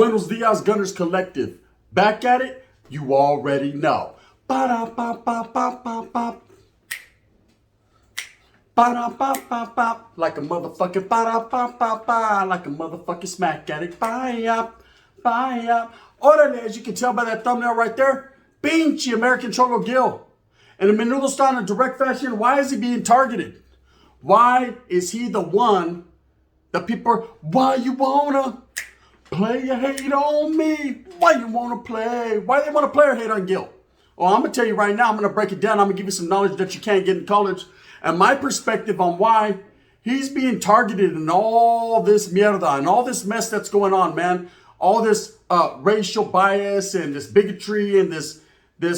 Buenos Dias Gunners Collective. Back at it? You already know. Ba-da-ba-ba-ba-ba-ba. Ba-da-ba-ba-ba. Like a motherfucking ba-da-ba-ba-ba. Like a motherfucking smack addict. Bye-up. Bye-up. Orale, as you can tell by that thumbnail right there, pinche American Cholo Gil. And the Menudo style in a direct fashion, why is he being targeted? Why is he the one that people are, why you wanna play your hate on me? Why you wanna play? Why they wanna play or hate on Gil? Well, I'm gonna tell you right now, I'm gonna break it down. I'm gonna give you some knowledge that you can't get in college. And my perspective on why he's being targeted in all this mierda and all this mess that's going on, man. All this racial bias and this bigotry and this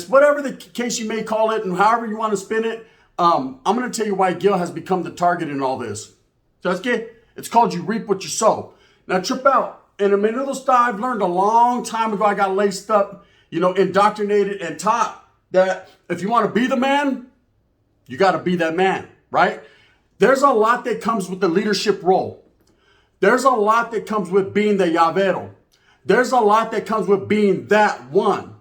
whatever the case you may call it and however you want to spin it. I'm going to tell you why Gil has become the target in all this. ¿Sabes? It's called you reap what you sow. Now trip out. In a Menudo style, I've learned a long time ago, I got laced up, indoctrinated and taught that if you want to be the man, you got to be that man, right? There's a lot that comes with the leadership role. There's a lot that comes with being the llavero. There's a lot that comes with being that one.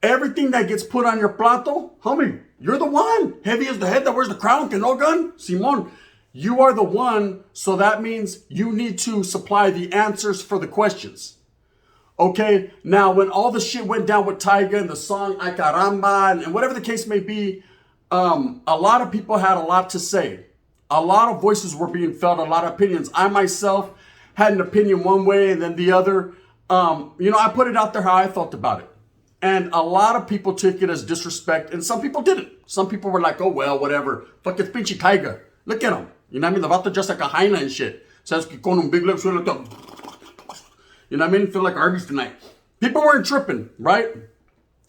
Everything that gets put on your plato, homie, you're the one. Heavy as the head that wears the crown, que no gun. Simon, you are the one. So that means you need to supply the answers for the questions. Okay, now when all the shit went down with Tyga and the song Ay Caramba and whatever the case may be, a lot of people had a lot to say. A lot of voices were being felt, a lot of opinions. I myself had an opinion one way and then the other. I put it out there how I felt about it. And a lot of people took it as disrespect and some people didn't. Some people were like, oh, well, whatever. Fuck, it's pinchy Tyga. Look at him. You know what I mean? The vato just like a hyena and shit. Says que con un big lip, you know what I mean? Feel like Arby's tonight. People weren't tripping, right?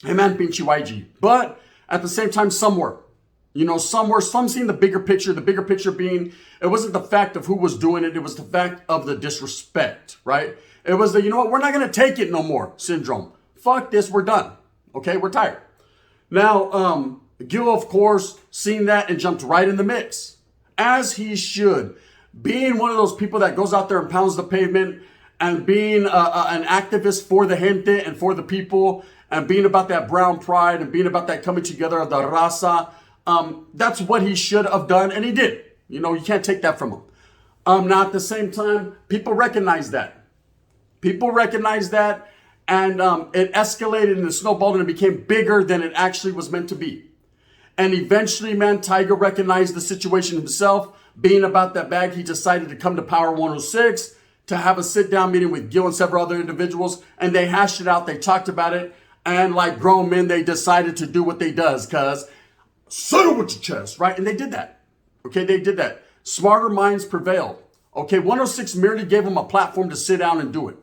Hey man, pinchy YG. But at the same time, some were. Some seen the bigger picture being, it wasn't the fact of who was doing it. It was the fact of the disrespect, right? It was the, we're not going to take it no more syndrome. Fuck this, we're done. Okay, we're tired. Now, Gil, of course, seen that and jumped right in the mix. As he should. Being one of those people that goes out there and pounds the pavement and being an activist for the gente and for the people and being about that brown pride and being about that coming together of the raza. That's what he should have done, and he did. You can't take that from him. Now, at the same time, people recognize that. And it escalated and it snowballed and it became bigger than it actually was meant to be. And eventually, man, Tyga recognized the situation himself. Being about that bag, he decided to come to Power 106 to have a sit-down meeting with Gil and several other individuals, and they hashed it out. They talked about it, and like grown men, they decided to do what they does, cuz settle with your chest, right? And they did that. Okay, they did that. Smarter minds prevailed. Okay, 106 merely gave them a platform to sit down and do it.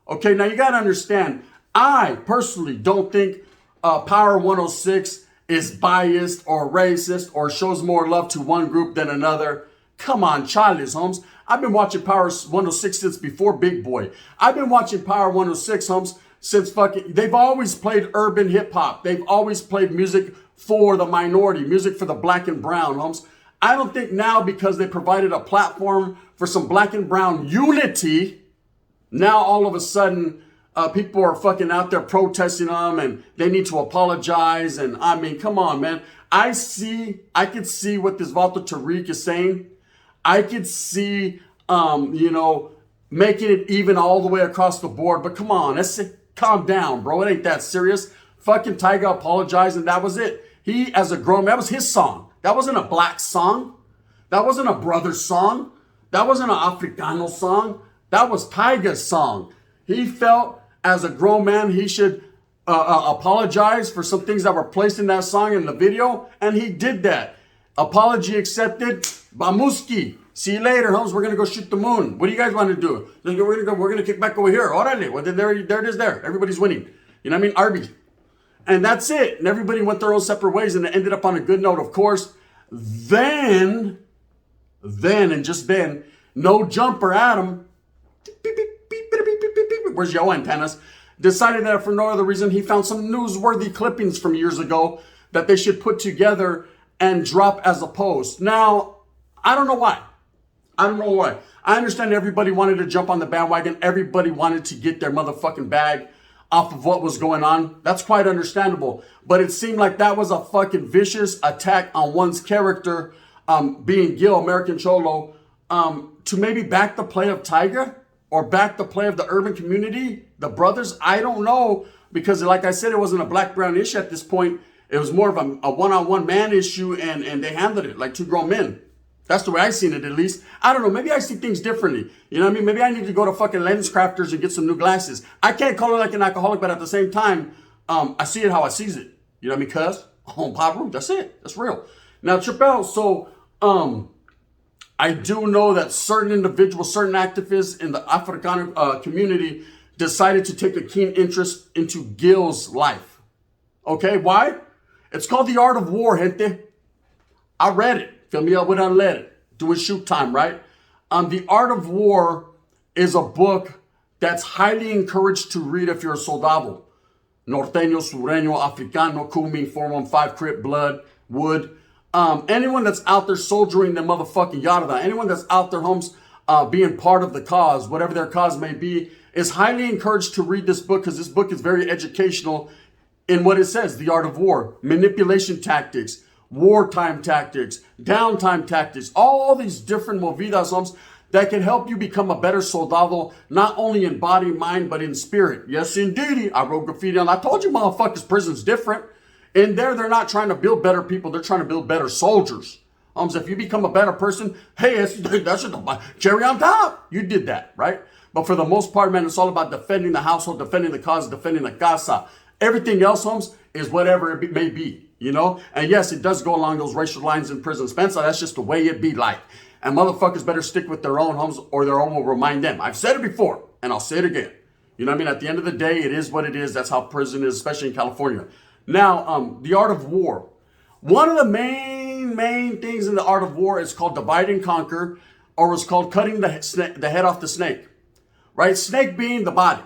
Okay, now you got to understand, I personally don't think Power 106 is biased or racist or shows more love to one group than another. Come on, Charles Holmes. I've been watching Power 106 since before Big Boy. I've been watching Power 106, Holmes, since they've always played urban hip hop. They've always played music for the minority, music for the black and brown, Holmes. I don't think now because they provided a platform for some black and brown unity, now all of a sudden people are fucking out there protesting them and they need to apologize. And I mean, come on, man. I could see what this vato Tariq is saying. I could see, making it even all the way across the board. But come on, calm down, bro. It ain't that serious. Fucking Tyga apologized and that was it. He, as a grown man, that was his song. That wasn't a black song. That wasn't a brother song. That wasn't an Africano song. That was Tyga's song. He felt as a grown man, he should apologize for some things that were placed in that song in the video. And he did that. Apology accepted. Bamuski. See you later, Holmes. We're going to go shoot the moon. What do you guys want to do? We're going to kick back over here. Orale. Well, then there it is there. Everybody's winning. You know what I mean? Arby's. And that's it. And everybody went their own separate ways and it ended up on a good note, of course. Then, and just then, no jumper Adam, where's your antennas, decided that for no other reason, he found some newsworthy clippings from years ago that they should put together and drop as a post. Now, I don't know why. I don't know why. I understand everybody wanted to jump on the bandwagon. Everybody wanted to get their motherfucking bag off of what was going on. That's quite understandable. But it seemed like that was a fucking vicious attack on one's character, being Gil, American Cholo, to maybe back the play of Tyga or back the play of the urban community, the brothers. I don't know, because like I said, it wasn't a black-brown issue at this point. It was more of a one-on-one man issue, and they handled it like two grown men. That's the way I seen it, at least. I don't know. Maybe I see things differently. You know what I mean? Maybe I need to go to fucking Lens Crafters and get some new glasses. I can't call it like an alcoholic, but at the same time, I see it how I sees it. You know what I mean? Cuz, Pablo, that's it. That's real. Now, Chappelle, so I do know that certain individuals, certain activists in the Africana community decided to take a keen interest into Gil's life. Okay, why? It's called The Art of War, gente. I read it. Fill me up with unleaded. Doing shoot time, right? The Art of War is a book that's highly encouraged to read if you're a soldado. Norteño, Sureño, Africano, Kumi, 415, Crip, Blood, Wood. Anyone that's out there soldiering the motherfucking Yarda, anyone that's out there, homes, being part of the cause, whatever their cause may be, is highly encouraged to read this book, because this book is very educational in what it says, the art of war, manipulation tactics, wartime tactics, downtime tactics, all these different movidas, homes, that can help you become a better soldado, not only in body, mind, but in spirit. Yes, indeedy. I wrote graffiti on. I told you, motherfuckers, prison's different. In there, they're not trying to build better people. They're trying to build better soldiers. So if you become a better person, hey, that's the cherry on top. You did that, right? But for the most part, man, it's all about defending the household, defending the cause, defending the casa. Everything else, Holmes, is whatever it may be, you know? And yes, it does go along those racial lines in prison. Spencer, that's just the way it be like. And motherfuckers better stick with their own, homes, or their own will remind them. I've said it before, and I'll say it again. You know what I mean? At the end of the day, it is what it is. That's how prison is, especially in California. Now, the art of war. One of the main things in the art of war is called divide and conquer, or it's called cutting the head off the snake, right? Snake being the body.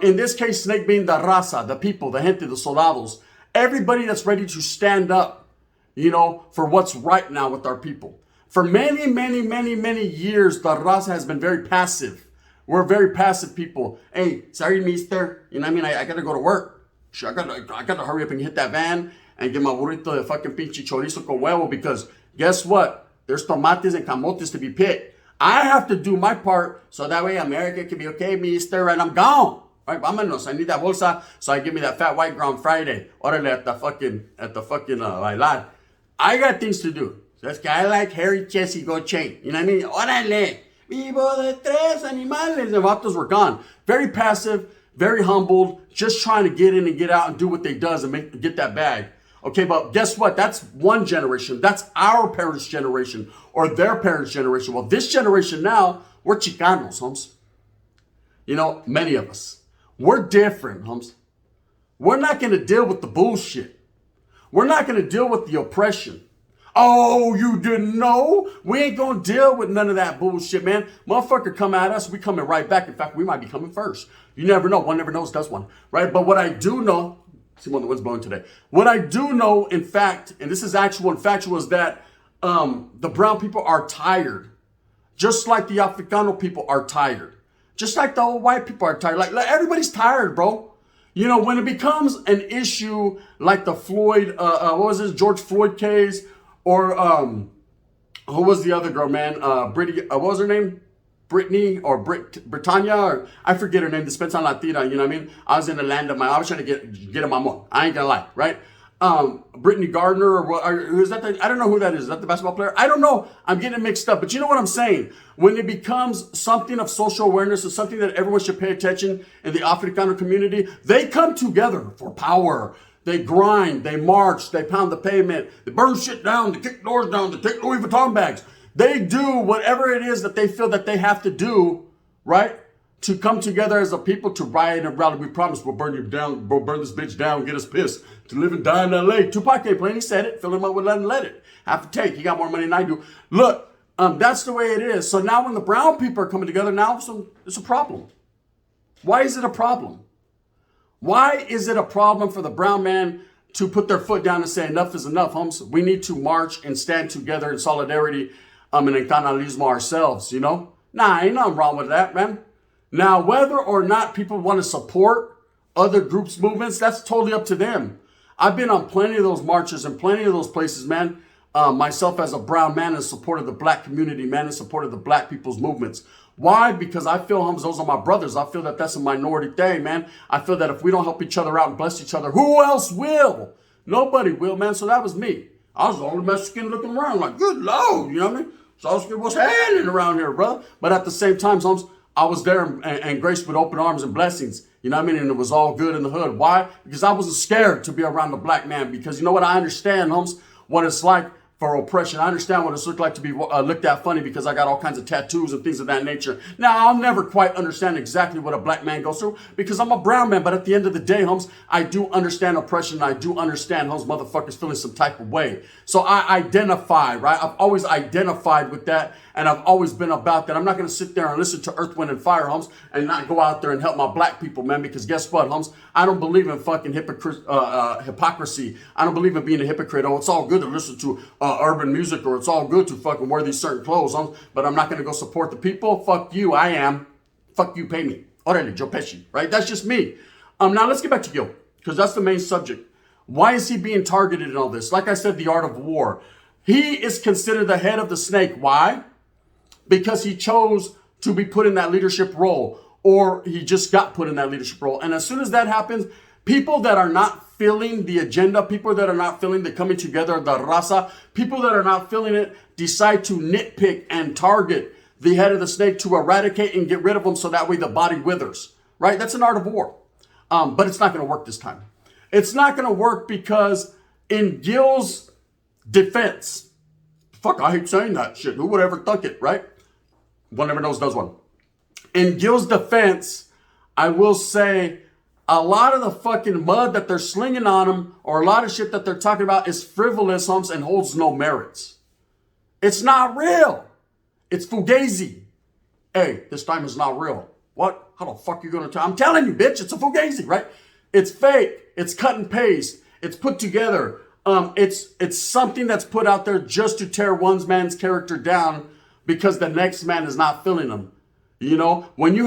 In this case, snake being the raza, the people, the gente, the soldados. Everybody that's ready to stand up, you know, for what's right now with our people. For many years, the raza has been very passive. We're very passive people. Hey, sorry, mister. You know what I mean? I got to go to work. I got to hurry up and hit that van and get my burrito de fucking pinche chorizo con huevo, because guess what? There's tomates and camotes to be picked. I have to do my part so that way America can be okay, mister, and I'm gone. Right, vámonos. I need that bolsa, so I give me that fat white ground Friday. Orale at the fucking bailar. I got things to do. So that's I like hairy chessy go chain. You know what I mean? Orale. Vivo de tres animales. The vatos were gone. Very passive, very humbled, just trying to get in and get out and do what they does and get that bag. Okay, but guess what? That's one generation. That's our parents' generation or their parents' generation. Well, this generation now, we're Chicanos, homes. You know, many of us. We're different, homes. We're not going to deal with the bullshit. We're not going to deal with the oppression. Oh, you didn't know? We ain't going to deal with none of that bullshit, man. Motherfucker come at us, we coming right back. In fact, we might be coming first. You never know. One never knows, does one. Right? But what I do know, see when the wind's blowing today. What I do know, in fact, and this is actual and factual, is that the brown people are tired. Just like the Africano people are tired. Just like the old white people are tired. Like everybody's tired, bro. You know, when it becomes an issue like the Floyd, what was this, George Floyd case, or who was the other girl, man? What was her name? Brittany or Britannia, or I forget her name. Depends on Latina, you know what I mean? I was in the land of I was trying to get a mamon. I ain't gonna lie, right? Brittany Gardner, or is that I don't know who that is. Is that the basketball player? I don't know. I'm getting it mixed up. But you know what I'm saying? When it becomes something of social awareness or something that everyone should pay attention in the Africano community, they come together for power. They grind, they march, they pound the pavement, they burn shit down, they kick doors down, they take Louis Vuitton bags. They do whatever it is that they feel that they have to do, right? To come together as a people to riot and rally. We promise we'll burn you down, we'll burn this bitch down, get us pissed. To live and die in LA. Tupac ain't playing, he said it. Fill him up with let it. Have to take. He got more money than I do. Look, that's the way it is. So now when the brown people are coming together, now it's a problem. Why is it a problem? Why is it a problem for the brown man to put their foot down and say enough is enough, homes? We need to march and stand together in solidarity and canalismo ourselves, you know? Nah, ain't nothing wrong with that, man. Now, whether or not people want to support other groups' movements, that's totally up to them. I've been on plenty of those marches and plenty of those places, man. Myself as a brown man in support of the black community, man, in support of the black people's movements. Why? Because I feel, those are my brothers. I feel that that's a minority thing, man. I feel that if we don't help each other out and bless each other, who else will? Nobody will, man. So that was me. I was the only Mexican looking around like, good Lord, you know what I mean? So I was what's happening around here, bro? But at the same time, I was there and graced with open arms and blessings. You know what I mean? And it was all good in the hood. Why? Because I wasn't scared to be around the black man. Because you know what? I understand, what it's like for oppression. I understand what it's looked like to be looked at funny because I got all kinds of tattoos and things of that nature. Now, I'll never quite understand exactly what a black man goes through because I'm a brown man. But at the end of the day, I do understand oppression. And I do understand, motherfuckers feeling some type of way. So I identify, right? I've always identified with that. And I've always been about that. I'm not going to sit there and listen to Earth, Wind, and Fire, and not go out there and help my black people, man, because guess what, I don't believe in fucking hypocrisy. I don't believe in being a hypocrite. Oh, it's all good to listen to urban music, or it's all good to fucking wear these certain clothes, but I'm not going to go support the people. Fuck you, I am. Fuck you, pay me. Orale, Joe Pesci, right? That's just me. Now let's get back to Gil, because that's the main subject. Why is he being targeted in all this? Like I said, the art of war. He is considered the head of the snake. Why? Because he chose to be put in that leadership role, or he just got put in that leadership role. And as soon as that happens, people that are not feeling the agenda, people that are not feeling the coming together of the raza, people that are not feeling it decide to nitpick and target the head of the snake to eradicate and get rid of them so that way the body withers, right? That's an art of war. But it's not going to work this time. It's not going to work because in Gil's defense, fuck, I hate saying that shit. Who would ever thunk it, right? One never knows, does one. In Gil's defense, I will say a lot of the fucking mud that they're slinging on him, or a lot of shit that they're talking about, is frivolous, and holds no merits. It's not real. It's fugazi. Hey, this time is not real. What? How the fuck you gonna tell? I'm telling you, bitch, it's a fugazi, right? It's fake. It's cut and paste. It's put together. It's something that's put out there just to tear one man's character down because the next man is not feeling them. You know, when you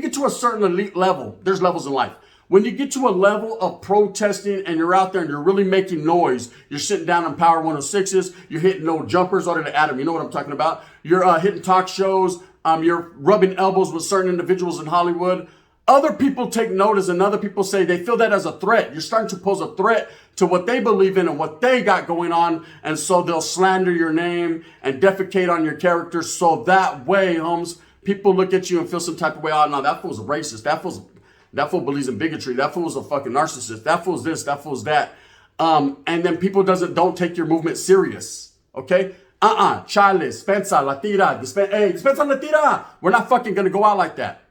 get to a certain elite level, there's levels in life. When you get to a level of protesting and you're out there and you're really making noise, you're sitting down on Power 106s, you're hitting no jumpers, or to Adam, you know what I'm talking about. You're hitting talk shows, you're rubbing elbows with certain individuals in Hollywood. Other people take notice and other people say they feel that as a threat. You're starting to pose a threat to what they believe in and what they got going on. And so they'll slander your name and defecate on your character. So that way, people look at you and feel some type of way. Oh, no, that fool's a racist. That fool believes in bigotry. That fool's a fucking narcissist. That fool's this. That fool's that. And then people don't take your movement serious. Okay? Chale, dispensa, la tira. Dispensa, la tira. We're not fucking going to go out like that.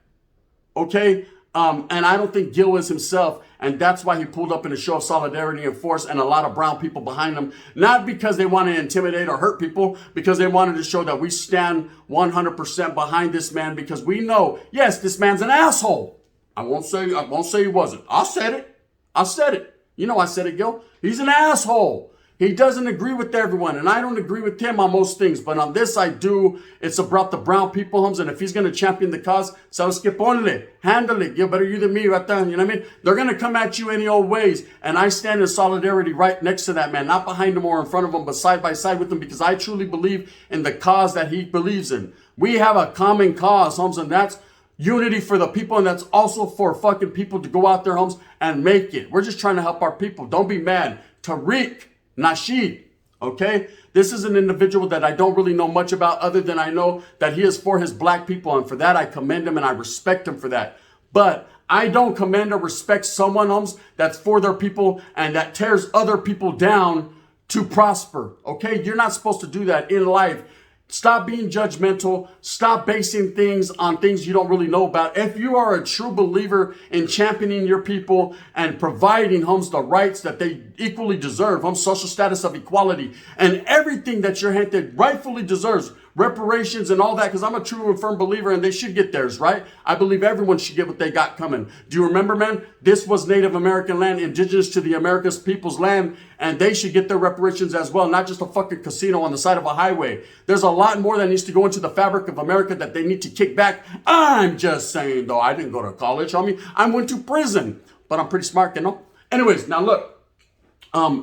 Okay? And I don't think Gil is himself. And that's why he pulled up in a show of solidarity and force and a lot of brown people behind him. Not because they want to intimidate or hurt people, because they wanted to show that we stand 100% behind this man, because we know, yes, this man's an asshole. I won't say he wasn't. I said it. You know I said it, Gil. He's an asshole. He doesn't agree with everyone, and I don't agree with him on most things. But on this, I do. It's about the brown people, and if he's going to champion the cause, sabes que ponle, handle it. You're better you than me right there. You know what I mean? They're going to come at you any old ways, and I stand in solidarity right next to that man, not behind him or in front of him, but side by side with him, because I truly believe in the cause that he believes in. We have a common cause, and that's unity for the people, and that's also for fucking people to go out their homes and make it. We're just trying to help our people. Don't be mad. Tariq, Nasheed, okay? This is an individual that I don't really know much about, other than I know that he is for his black people, and for that I commend him and I respect him for that. But I don't commend or respect someone that's for their people and that tears other people down to prosper, okay? You're not supposed to do that in life. Stop being judgmental. Stop basing things on things you don't really know about. If you are a true believer in championing your people and providing the rights that they equally deserve, social status of equality, and everything that your gente rightfully deserves, reparations and all that, because I'm a true and firm believer, and they should get theirs, right? I believe everyone should get what they got coming. Do you remember, man? This was Native American land, indigenous to the America's people's land, and they should get their reparations as well, not just a fucking casino on the side of a highway. There's a lot more that needs to go into the fabric of America that they need to kick back. I'm just saying, though, I didn't go to college, homie. I went to prison, but I'm pretty smart, you know? Anyways, now look,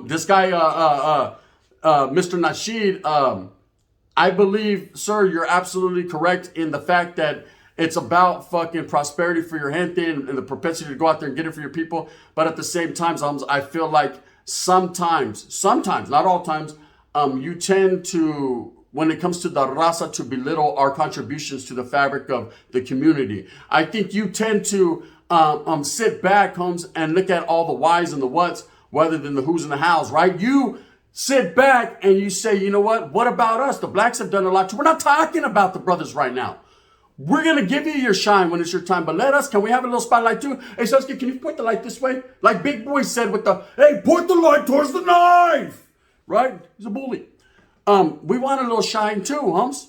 this guy, Mr. Nasheed, I believe, sir, you're absolutely correct in the fact that it's about fucking prosperity for your gente and the propensity to go out there and get it for your people. But at the same time, I feel like sometimes, not all times, you tend to, when it comes to the raza, to belittle our contributions to the fabric of the community. I think you tend to sit back, Holmes, and look at all the whys and the whats rather than the who's and the hows, right? You sit back and you say, you know what about us? The blacks have done a lot too. We're not talking about the brothers right now. We're going to give you your shine when it's your time, but can we have a little spotlight too? Hey, Sasuke, can you point the light this way? Like Big Boy said with hey, point the light towards the knife, right? He's a bully. We want a little shine too, Humps,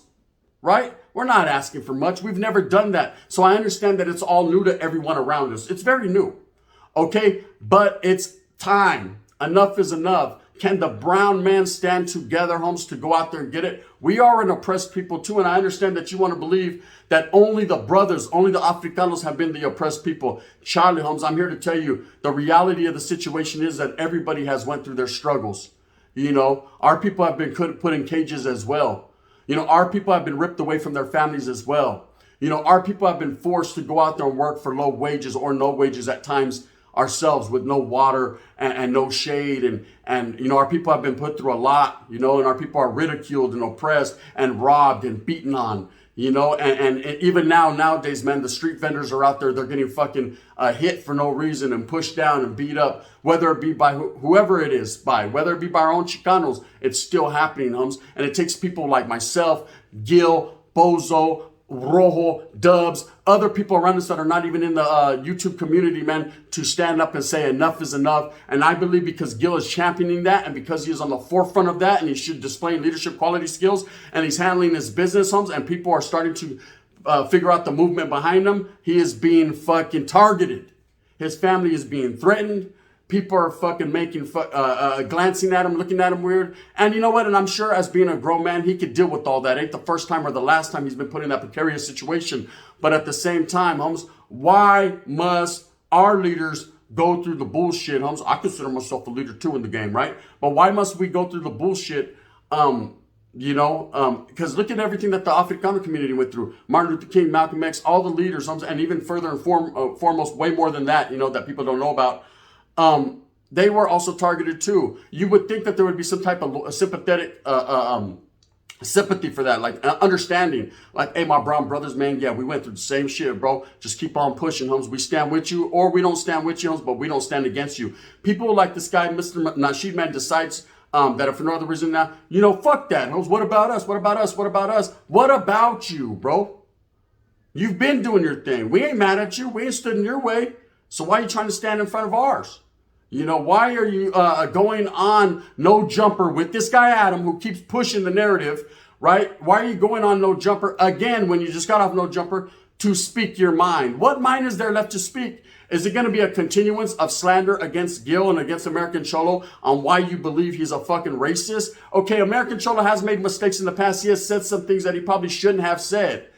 right? We're not asking for much. We've never done that. So I understand that it's all new to everyone around us. It's very new, okay? But it's time. Enough is enough. Can the brown man stand together, Holmes, to go out there and get it? We are an oppressed people too, and I understand that you want to believe that only the brothers, only the Africanos have been the oppressed people. Charlie, Holmes, I'm here to tell you, the reality of the situation is that everybody has went through their struggles. You know, our people have been put in cages as well. You know, our people have been ripped away from their families as well. You know, our people have been forced to go out there and work for low wages or no wages at times ourselves, with no water and no shade. And, you know, our people have been put through a lot, you know, and our people are ridiculed and oppressed and robbed and beaten on, you know, and even nowadays, man, the street vendors are out there. They're getting fucking hit for no reason and pushed down and beat up, whether it be by whoever it is, whether it be by our own Chicanos. It's still happening, Hums. And it takes people like myself, Gil, Bozo, Rojo, Dubs, other people around us that are not even in the YouTube community, man, to stand up and say enough is enough. And I believe because Gil is championing that, and because he is on the forefront of that, and he should display leadership quality skills, and he's handling his business, Homes, and people are starting to figure out the movement behind him, he is being fucking targeted. His family is being threatened. People are fucking glancing at him, looking at him weird. And you know what? And I'm sure as being a grown man, he could deal with all that. Ain't the first time or the last time he's been put in that precarious situation. But at the same time, Holmes, why must our leaders go through the bullshit, Holmes? I consider myself a leader too in the game, right? But why must we go through the bullshit? Because look at everything that the Africano community went through. Martin Luther King, Malcolm X, all the leaders, and even further and foremost, way more than that, you know, that people don't know about. They were also targeted too. You would think that there would be some type of sympathetic sympathy for that, like understanding, like, hey, my brown brothers, man, yeah, we went through the same shit, bro. Just keep on pushing, Holmes. We stand with you, or we don't stand with you, Holmes, but we don't stand against you. People like this guy, Mr. Nasheed, man, decides that if for no other reason now, you know, fuck that, Holmes. What about us? What about us? What about us? What about you, bro? You've been doing your thing. We ain't mad at you. We ain't stood in your way. So why are you trying to stand in front of ours? You know, why are you going on no jumper with this guy, Adam, who keeps pushing the narrative, right? Why are you going on no jumper again when you just got off no jumper to speak your mind? What mind is there left to speak? Is it going to be a continuance of slander against Gil and against American Cholo on why you believe he's a fucking racist? Okay, American Cholo has made mistakes in the past. He has said some things that he probably shouldn't have said.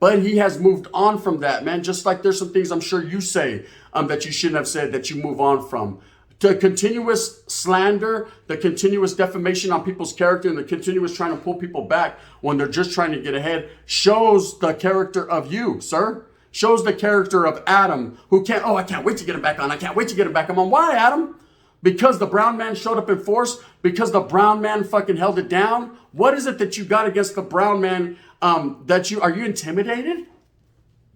But he has moved on from that, man. Just like there's some things I'm sure you say that you shouldn't have said that you move on from. The continuous slander, the continuous defamation on people's character, and the continuous trying to pull people back when they're just trying to get ahead shows the character of you, sir. Shows the character of Adam, who I can't wait to get him back on. I can't wait to get him back on. Why, Adam? Because the brown man showed up in force? Because the brown man fucking held it down? What is it that you got against the brown man are you intimidated?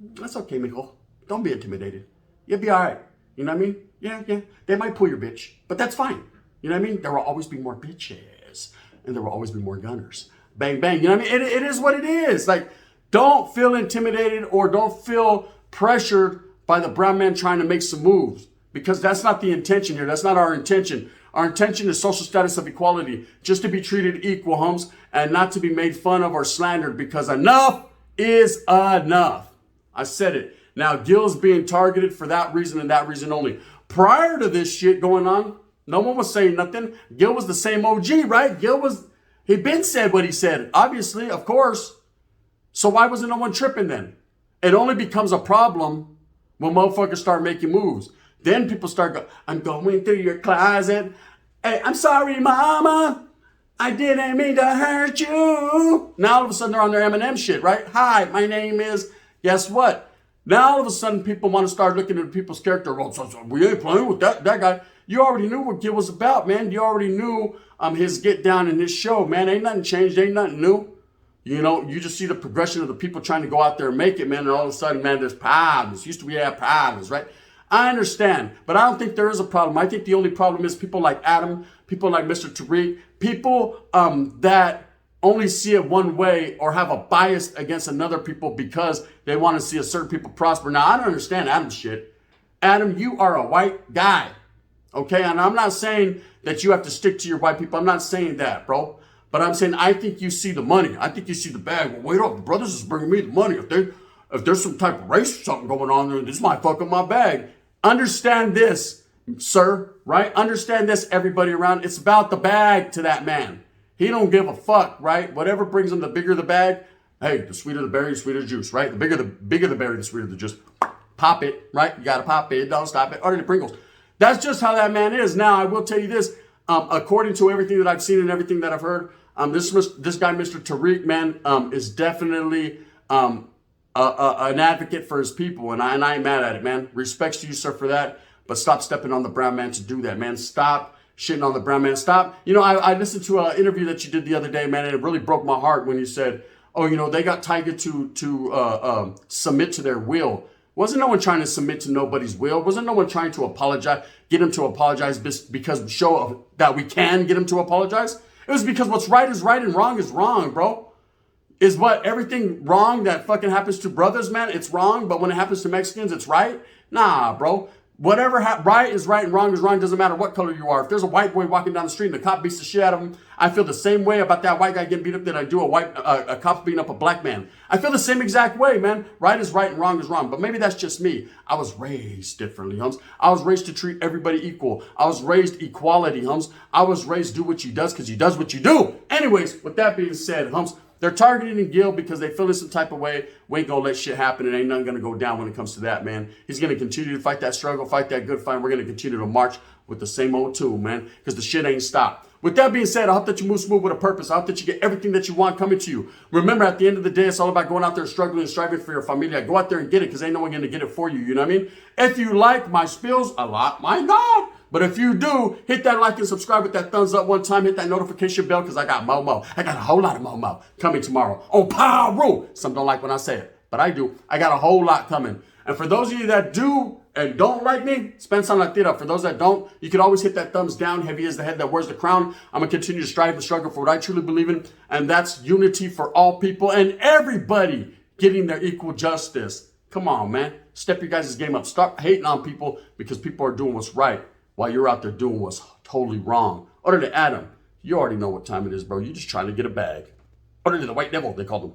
That's okay, mijo. Don't be intimidated. You'll be all right. You know what I mean? Yeah. They might pull your bitch, but that's fine. You know what I mean? There will always be more bitches, and there will always be more gunners. Bang, bang. You know what I mean? It is what it is. Like, don't feel intimidated or don't feel pressured by the brown man trying to make some moves, because that's not the intention here. That's not our intention. Our intention is social status of equality, just to be treated equal, homes, and not to be made fun of or slandered, because enough is enough. I said it. Now, Gil's being targeted for that reason and that reason only. Prior to this shit going on, no one was saying nothing. Gil was the same OG, right? He'd been said what he said, obviously, of course. So why wasn't no one tripping then? It only becomes a problem when motherfuckers start making moves. Then people start going, I'm going through your closet. Hey, I'm sorry, mama. I didn't mean to hurt you. Now all of a sudden they're on their Eminem shit, right? Hi, my name is, guess what? Now all of a sudden people want to start looking at people's character. Well, so we ain't playing with that guy. You already knew what Gil was about, man. You already knew his get down in his show, man. Ain't nothing changed. Ain't nothing new. You know, you just see the progression of the people trying to go out there and make it, man. And all of a sudden, man, there's problems. Used to be problems, right? I understand, but I don't think there is a problem. I think the only problem is people like Adam, people like Mr. Tariq, people that only see it one way or have a bias against another people because they want to see a certain people prosper. Now, I don't understand Adam's shit. Adam, you are a white guy, okay? And I'm not saying that you have to stick to your white people. I'm not saying that, bro. But I'm saying I think you see the money. I think you see the bag. Well, wait up, the brothers is bringing me the money. If there's some type of race or something going on there, this might fuck up my bag. Understand this, sir, right? Understand this, everybody around. It's about the bag to that man. He don't give a fuck, right? Whatever brings him, the bigger the bag. Hey, the sweeter the berry, the sweeter the juice, right? The bigger the berry, the sweeter the juice. Pop it, right? You gotta pop it. Don't stop it. Order the Pringles. That's just how that man is. Now, I will tell you this. According to everything that I've seen and everything that I've heard, this guy, Mr. Tariq, man, is definitely an advocate for his people, and I ain't mad at it, man. Respects to you, sir, for that, but stop stepping on the brown man to do that, man. Stop shitting on the brown man. Stop. You know, I listened to an interview that you did the other day, man, and it really broke my heart when you said, oh, you know, they got Tyga to submit to their will. Wasn't no one trying to submit to nobody's will. Wasn't no one trying to apologize, get him to apologize because we show that we can get him to apologize. It was because what's right is right and wrong is wrong, bro. Is what everything wrong that fucking happens to brothers, man, it's wrong. But when it happens to Mexicans, it's right. Nah, bro. Whatever right is right and wrong is wrong. Doesn't matter what color you are. If there's a white boy walking down the street and the cop beats the shit out of him, I feel the same way about that white guy getting beat up that I do a cop beating up a black man. I feel the same exact way, man. Right is right and wrong is wrong. But maybe that's just me. I was raised differently, Hums. I was raised to treat everybody equal. I was raised equality, Hums. I was raised do what you does because he does what you do. Anyways, with that being said, Hums, they're targeting Gil because they feel in some type of way. We ain't gonna let shit happen, and ain't nothing gonna go down when it comes to that, man. He's gonna continue to fight that struggle, fight that good fight. We're gonna continue to march with the same old tune, man, because the shit ain't stopped. With that being said, I hope that you move smooth with a purpose. I hope that you get everything that you want coming to you. Remember, at the end of the day, it's all about going out there struggling and striving for your familia. Go out there and get it, because ain't no one gonna get it for you. You know what I mean? If you like my spills a lot, my God. But if you do, hit that like and subscribe with that thumbs up one time. Hit that notification bell because I got Momo. I got a whole lot of Momo coming tomorrow on Power. Some don't like when I say it, but I do. I got a whole lot coming. And for those of you that do and don't like me, spend some la tira. For those that don't, you can always hit that thumbs down. Heavy is the head that wears the crown. I'm going to continue to strive and struggle for what I truly believe in. And that's unity for all people and everybody getting their equal justice. Come on, man. Step your guys' game up. Stop hating on people because people are doing what's right, while you're out there doing what's totally wrong. Other than Adam, you already know what time it is, bro. You're just trying to get a bag. Other than the white devil, they called him.